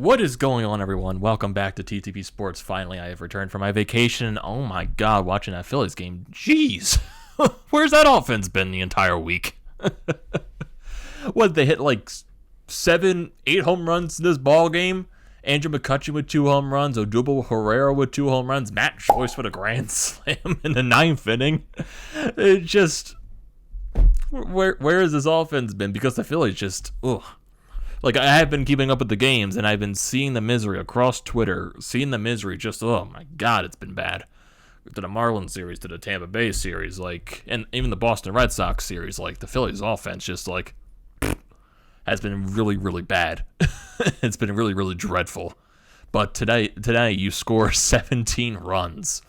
What is going on, everyone? Welcome back to TTP Sports. Finally, I have returned from my vacation. Oh my god, watching that Phillies game. Jeez. Where's that offense been the entire week? What, they hit like 7, 8 home runs in this ball game? Andrew McCutchen with 2 home runs, Odubel Herrera with 2 home runs, Matt Joyce with a grand slam in the 9th inning. It just... Where has this offense been? Because the Phillies just... Ugh. Like, I have been keeping up with the games, and I've been seeing the misery across Twitter, seeing the misery just, oh my god, it's been bad. To the Marlins series, to the Tampa Bay series, like, and even the Boston Red Sox series, like, the Phillies offense just, like, has been really, really bad. It's been really, really dreadful. But today you score 17 runs.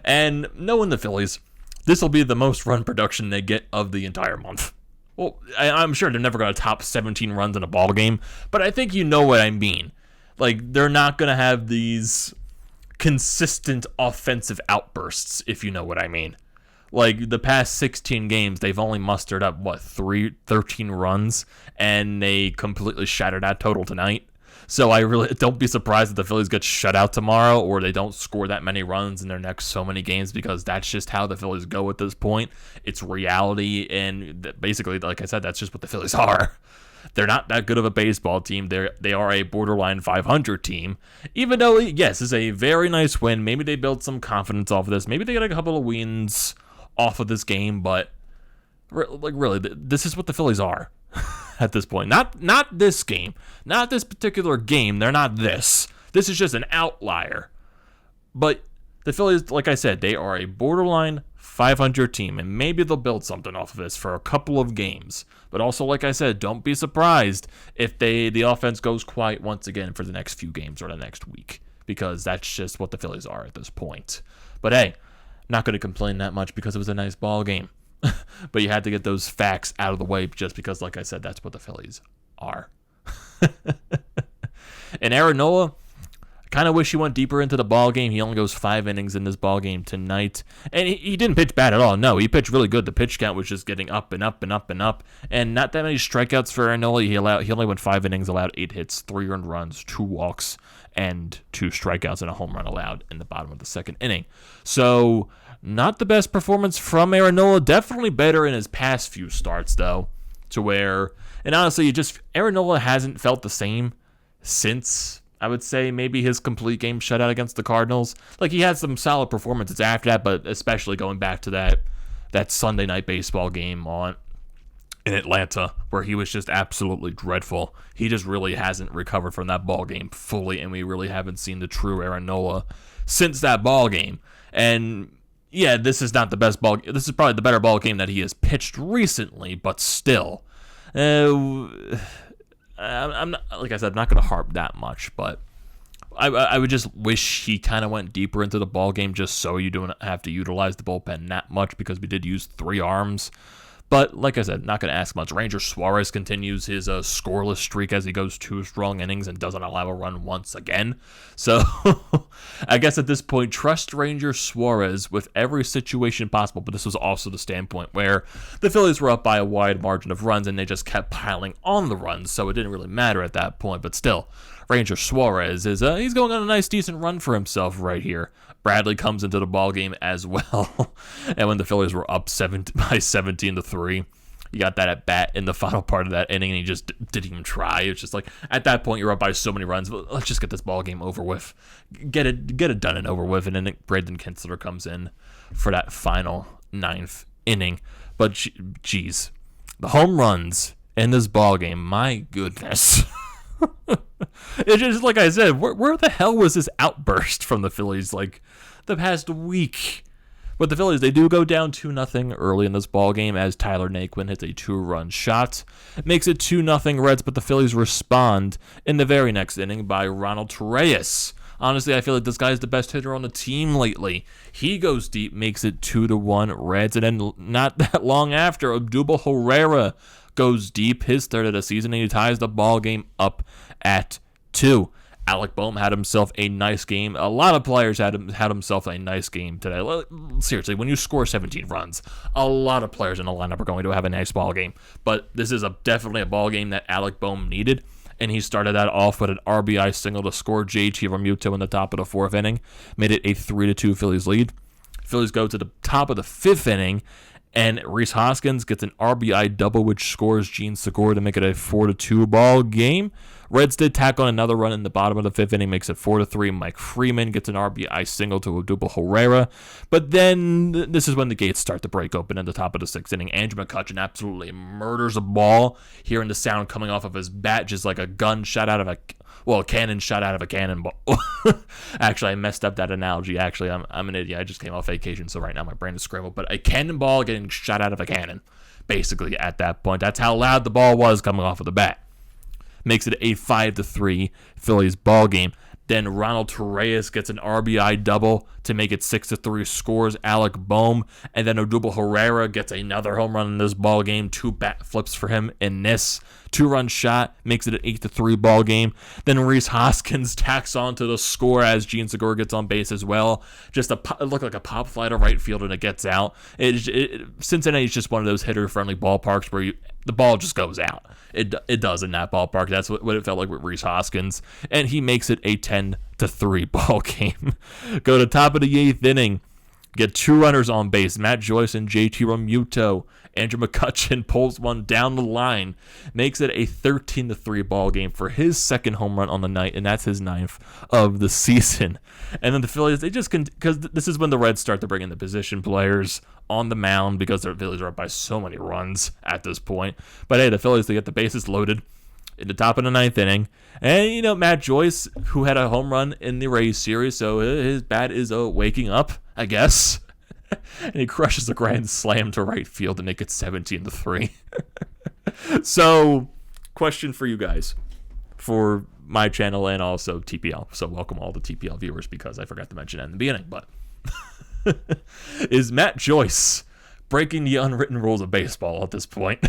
And knowing the Phillies, this will be the most run production they get of the entire month. Well, I'm sure they're never going to top 17 runs in a ball game, but I think you know what I mean. Like, they're not going to have these consistent offensive outbursts, if you know what I mean. Like, the past 16 games, they've only mustered up, 13 runs, and they completely shattered that total tonight. So I really don't be surprised if the Phillies get shut out tomorrow or they don't score that many runs in their next so many games, because that's just how the Phillies go at this point. It's reality, and basically, like I said, that's just what the Phillies are. They're not that good of a baseball team. They are a borderline 500 team, even though, yes, it's a very nice win. Maybe they built some confidence off of this. Maybe they got a couple of wins off of this game, but really, this is what the Phillies are. At this point, not this game, not this particular game. They're not this. This is just an outlier. But the Phillies, like I said, they are a borderline 500 team, and maybe they'll build something off of this for a couple of games. But also, like I said, don't be surprised if the offense goes quiet once again for the next few games or the next week, because that's just what the Phillies are at this point. But hey, not going to complain that much because it was a nice ball game. But you had to get those facts out of the way just because, like I said, that's what the Phillies are. And Aaron Nola, I kind of wish he went deeper into the ball game. He only goes 5 innings in this ball game tonight. And he didn't pitch bad at all. No, he pitched really good. The pitch count was just getting up and up and up and up. And not that many strikeouts for Aaron Nola. He only went 5 innings, allowed 8 hits, 3 earned runs, 2 walks, and 2 strikeouts and a home run allowed in the bottom of the 2nd inning. So... not the best performance from Aaron Nola. Definitely better in his past few starts, though. To where, and honestly, Aaron Nola hasn't felt the same since, I would say, maybe his complete game shutout against the Cardinals. Like, he had some solid performances after that, but especially going back to that Sunday night baseball game in Atlanta, where he was just absolutely dreadful. He just really hasn't recovered from that ball game fully, and we really haven't seen the true Aaron Nola since that ball game. And yeah, this is not the best ball. This is probably the better ball game that he has pitched recently, but still, I'm not, like I said, I'm not going to harp that much, but I would just wish he kind of went deeper into the ball game, just so you don't have to utilize the bullpen that much, because we did use 3 arms. But like I said, not going to ask much. Ranger Suarez continues his scoreless streak as he goes 2 strong innings and doesn't allow a run once again. So I guess at this point, trust Ranger Suarez with every situation possible. But this was also the standpoint where the Phillies were up by a wide margin of runs and they just kept piling on the runs. So it didn't really matter at that point. But still, Ranger Suarez is he's going on a nice, decent run for himself right here. Bradley comes into the ball game as well. And when the Phillies were up by 17-3, you got that at bat in the final part of that inning, and he just didn't even try. It's just like, at that point, you're up by so many runs. Let's just get this ball game over with. Get it done and over with. And then Braden Kinsler comes in for that final 9th inning. But, geez, the home runs in this ball game, my goodness. It's just like I said, where the hell was this outburst from the Phillies like the past week? But the Phillies, they do go down 2-0 early in this ball game as Tyler Naquin hits a 2-run shot. It makes it 2-0 Reds, but the Phillies respond in the very next inning by Ronald Reyes. Honestly, I feel like this guy's the best hitter on the team lately. He goes deep, makes it 2-1 Reds, and then not that long after, Odubel Herrera goes deep, his 3rd of the season, and he ties the ball game up at 2. Alec Bohm had himself a nice game. A lot of players had himself a nice game today. Seriously, when you score 17 runs, a lot of players in the lineup are going to have a nice ball game. But this is definitely a ball game that Alec Bohm needed. and he started that off with an RBI single to score JT Realmuto in the top of the 4th inning, made it a 3-2 Phillies lead. Phillies go to the top of the 5th inning, and Rhys Hoskins gets an RBI double, which scores Gene Segura to make it a 4-2 ball game. Reds did tack on another run in the bottom of the 5th inning, makes it 4-3. Mike Freeman gets an RBI single to Odubel Herrera. But then this is when the gates start to break open in the top of the 6th inning. Andrew McCutchen absolutely murders a ball, hearing the sound coming off of his bat, just like a gun shot out of a cannon shot out of a cannonball. Actually, I messed up that analogy. Actually, I'm an idiot. I just came off vacation, so right now my brain is scrambled. But a cannonball getting shot out of a cannon, basically, at that point. That's how loud the ball was coming off of the bat. Makes it a 5-3 Phillies ball game. Then Ronald Torreyes gets an RBI double to make it 6-3, scores Alec Boehm. And then Odubel Herrera gets another home run in this ball game. 2 bat flips for him in this 2-run shot, makes it an 8-3 ball game. Then Rhys Hoskins tacks on to the score as Gene Segura gets on base as well. Just it looked like a pop fly to right field and it gets out. Cincinnati's just one of those hitter-friendly ballparks where the ball just goes out. It does in that ballpark. That's what it felt like with Rhys Hoskins. And he makes it a 10-3 ball game. Go to top of the 8th inning. Get 2 runners on base, Matt Joyce and JT Realmuto. Andrew McCutchen pulls one down the line, makes it a 13-3 ball game for his 2nd home run on the night, and that's his 9th of the season. And then the Phillies, because this is when the Reds start to bring in the position players on the mound, because the Phillies are up by so many runs at this point. But hey, the Phillies, they get the bases loaded in the top of the 9th inning. And, Matt Joyce, who had a home run in the Rays series, so his bat is waking up, I guess. And he crushes a grand slam to right field to make it 17-3. So, question for you guys, for my channel and also TPL. So, welcome all the TPL viewers, because I forgot to mention that in the beginning. But is Matt Joyce breaking the unwritten rules of baseball at this point?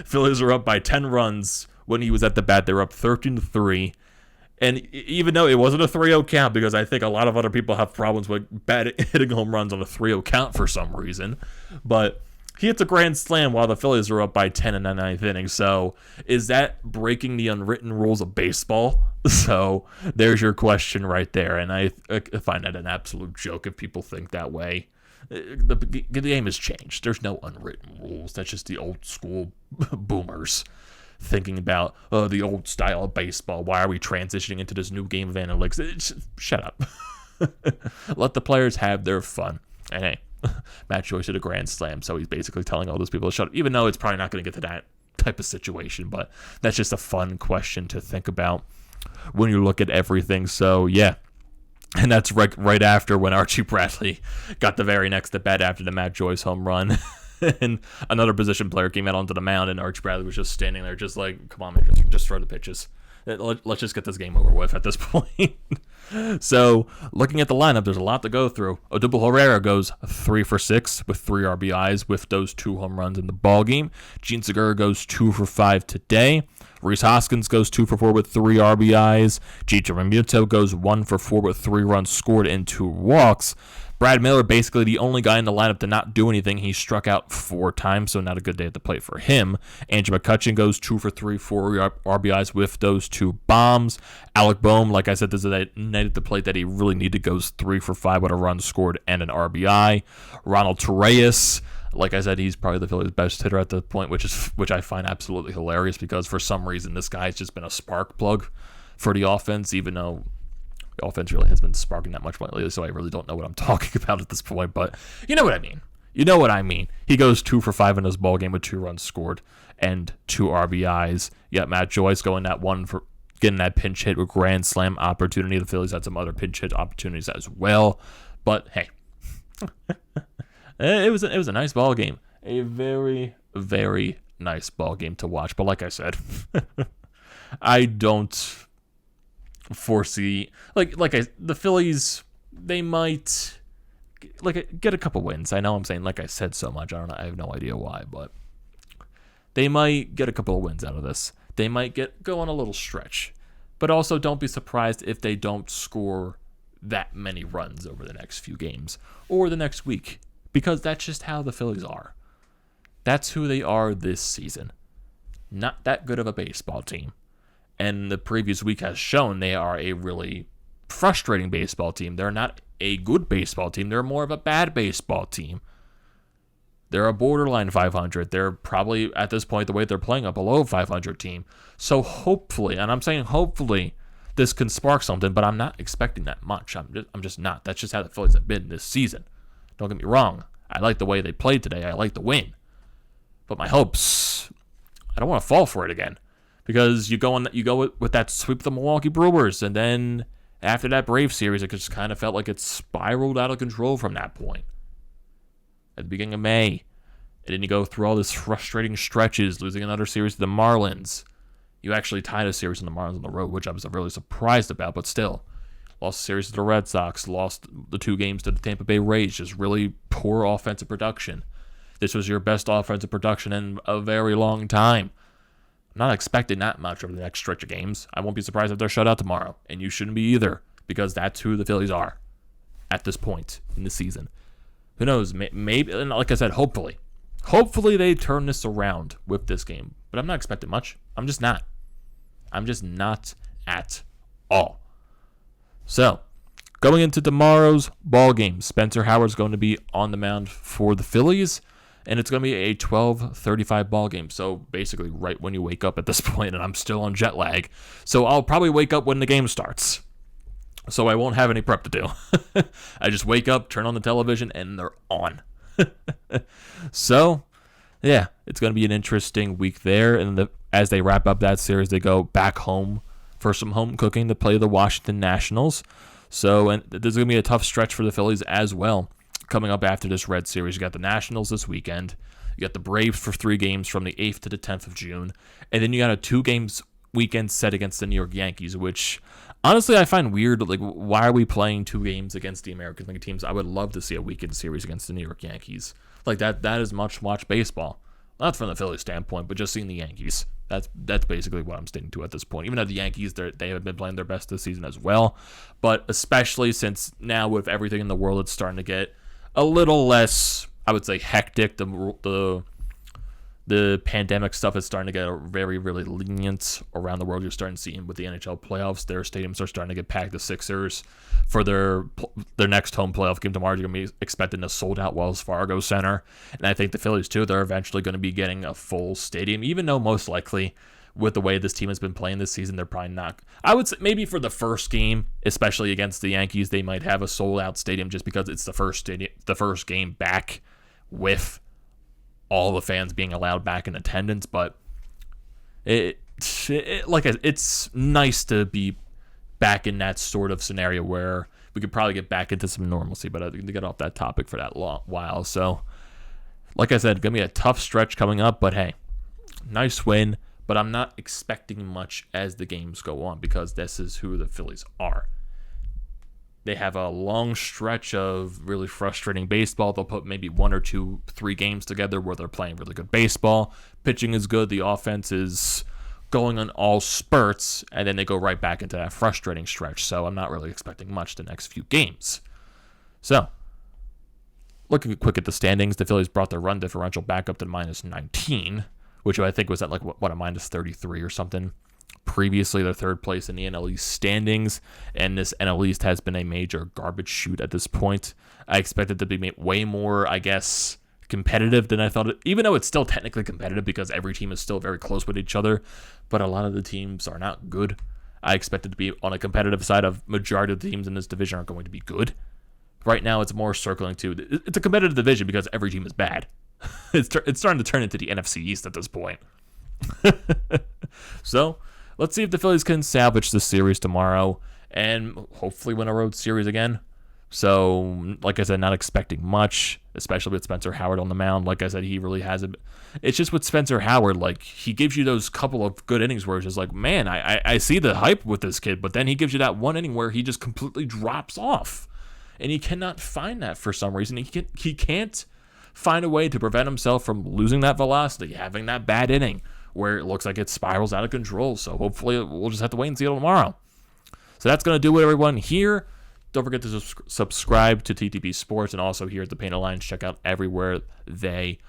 Phillies are up by 10 runs. When he was at the bat, they were up 13-3. And even though it wasn't a 3-0 count, because I think a lot of other people have problems with hitting home runs on a 3-0 count for some reason, but he hits a grand slam while the Phillies are up by 10 in the 9th inning. So is that breaking the unwritten rules of baseball? So there's your question right there. And I find that an absolute joke if people think that way. The game has changed. There's no unwritten rules. That's just the old school boomers thinking about the old style of baseball. Why are we transitioning into this new game of analytics? Shut up. Let the players have their fun. And hey, Matt Joyce did a grand slam, so he's basically telling all those people to shut up, even though it's probably not going to get to that type of situation. But that's just a fun question to think about when you look at everything. So yeah. And that's right after when Archie Bradley got the very next at bat after the Matt Joyce home run. And another position player came out onto the mound, and Archie Bradley was just standing there just like, come on, man, just throw the pitches. Let's just get this game over with at this point. So, looking at the lineup, there's a lot to go through. Odubel Herrera goes 3 for 6 with 3 RBIs with those 2 home runs in the ball game. Gene Segura goes 2 for 5 today. Rhys Hoskins goes 2 for 4 with 3 RBIs. JT Realmuto goes 1 for 4 with 3 runs scored and 2 walks. Brad Miller, basically the only guy in the lineup to not do anything. He struck out 4 times, so not a good day at the plate for him. Andrew McCutchen goes 2 for 3, 4 RBIs with those 2 bombs. Alec Boehm, like I said, this is a night at the plate that he really needed, goes 3 for 5 with a run scored and an RBI. Ronald Torreyes, like I said, he's probably the Phillies' best hitter at the point, which I find absolutely hilarious, because for some reason this guy's just been a spark plug for the offense, even though the offense really has been sparking that much lately, so I really don't know what I'm talking about at this point, but you know what I mean. You know what I mean. He goes 2 for 5 in his ball game with 2 runs scored and 2 RBIs. Yet Matt Joyce going that one for getting that pinch hit with grand slam opportunity. The Phillies had some other pinch hit opportunities as well, but hey, it was a nice ball game. A very, very nice ball game to watch. But like I said, I don't foresee the Phillies, they might get a couple wins. I know I'm saying like I said so much. I have no idea why, but they might get a couple of wins out of this. They might go on a little stretch. But also don't be surprised if they don't score that many runs over the next few games or the next week, because that's just how the Phillies are. That's who they are this season. Not that good of a baseball team. And the previous week has shown they are a really frustrating baseball team. They're not a good baseball team. They're more of a bad baseball team. They're a borderline 500. They're probably, at this point, the way they're playing, a below 500 team. So hopefully, and I'm saying hopefully, this can spark something, but I'm not expecting that much. I'm just not. That's just how the Phillies have been this season. Don't get me wrong. I like the way they played today. I like the win. But my hopes, I don't want to fall for it again. Because you go with that sweep of the Milwaukee Brewers, and then after that Braves series, it just kind of felt like it spiraled out of control from that point. At the beginning of May, and then you go through all this frustrating stretches, losing another series to the Marlins. You actually tied a series on the Marlins on the road, which I was really surprised about, but still. Lost a series to the Red Sox, lost the 2 games to the Tampa Bay Rays, just really poor offensive production. This was your best offensive production in a very long time. I'm not expecting that much over the next stretch of games. I won't be surprised if they're shut out tomorrow, and you shouldn't be either, because that's who the Phillies are at this point in the season. Who knows? Maybe, and like I said, hopefully they turn this around with this game. But I'm not expecting much. I'm just not. I'm just not at all. So, going into tomorrow's ball game, Spencer Howard's going to be on the mound for the Phillies. And it's going to be a 12:35 ball game. So basically right when you wake up at this point, and I'm still on jet lag. So I'll probably wake up when the game starts. So I won't have any prep to do. I just wake up, turn on the television, and they're on. So, yeah, it's going to be an interesting week there. And as they wrap up that series, they go back home for some home cooking to play the Washington Nationals. So, and there's going to be a tough stretch for the Phillies as well. Coming up after this Red Series, you got the Nationals this weekend. You got the Braves for 3 games from the 8th to the 10th of June. And then you got a 2-games weekend set against the New York Yankees, which honestly I find weird. Like, why are we playing 2 games against the American League teams? I would love to see a weekend series against the New York Yankees. Like, that is much-watched baseball. Not from the Phillies standpoint, but just seeing the Yankees. That's basically what I'm sticking to at this point. Even though the Yankees, they have been playing their best this season as well. But especially since now with everything in the world, it's starting to get a little less, I would say, hectic. The pandemic stuff is starting to get very, really lenient around the world. You're starting to see with the NHL playoffs, their stadiums are starting to get packed. The Sixers, for their next home playoff game tomorrow, you're going to be expecting a sold-out Wells Fargo Center. And I think the Phillies, too, they're eventually going to be getting a full stadium, even though most likely, with the way this team has been playing this season, they're probably not. I would say maybe for the first game, especially against the Yankees, they might have a sold-out stadium just because it's the first game back with all the fans being allowed back in attendance. But it's nice to be back in that sort of scenario where we could probably get back into some normalcy. But I think to get off that topic for that while. So, like I said, gonna be a tough stretch coming up. But hey, nice win. But I'm not expecting much as the games go on because this is who the Phillies are. They have a long stretch of really frustrating baseball. They'll put maybe 1 or 2, 3 games together where they're playing really good baseball. Pitching is good. The offense is going on all spurts. And then they go right back into that frustrating stretch. So I'm not really expecting much the next few games. So, looking quick at the standings, the Phillies brought their run differential back up to -19. Which I think was at like a -33 or something. Previously, they're 3rd place in the NL East standings, and this NL East has been a major garbage chute at this point. I expected it to be way more, I guess, competitive than I thought. Even though it's still technically competitive because every team is still very close with each other, but a lot of the teams are not good. I expected to be on a competitive side of majority of the teams in this division are going to be good. Right now, it's more circling to, it's a competitive division because every team is bad. It's starting to turn into the NFC East at this point. So, let's see if the Phillies can salvage this series tomorrow and hopefully win a road series again. So, like I said, not expecting much, especially with Spencer Howard on the mound. Like I said, he really has it. It's just with Spencer Howard, like, he gives you those couple of good innings where it's just like, man, I see the hype with this kid, but then he gives you that one inning where he just completely drops off. And he cannot find that for some reason. He can't find a way to prevent himself from losing that velocity, having that bad inning where it looks like it spirals out of control. So hopefully we'll just have to wait and see it tomorrow. So that's going to do it, everyone, here. Don't forget to subscribe to TTP Sports and also here at the Painted Lines. Check out everywhere they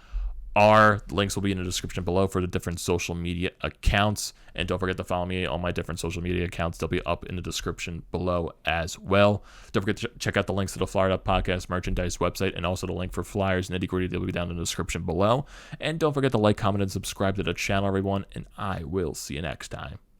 are. The links will be in the description below for the different social media accounts. And don't forget to follow me on my different social media accounts. They'll be up in the description below as well. Don't forget to check out the links to the Flyer Up Podcast merchandise website and also the link for Flyers Nitty Gritty. They'll be down in the description below. And don't forget to like, comment, and subscribe to the channel, everyone. And I will see you next time.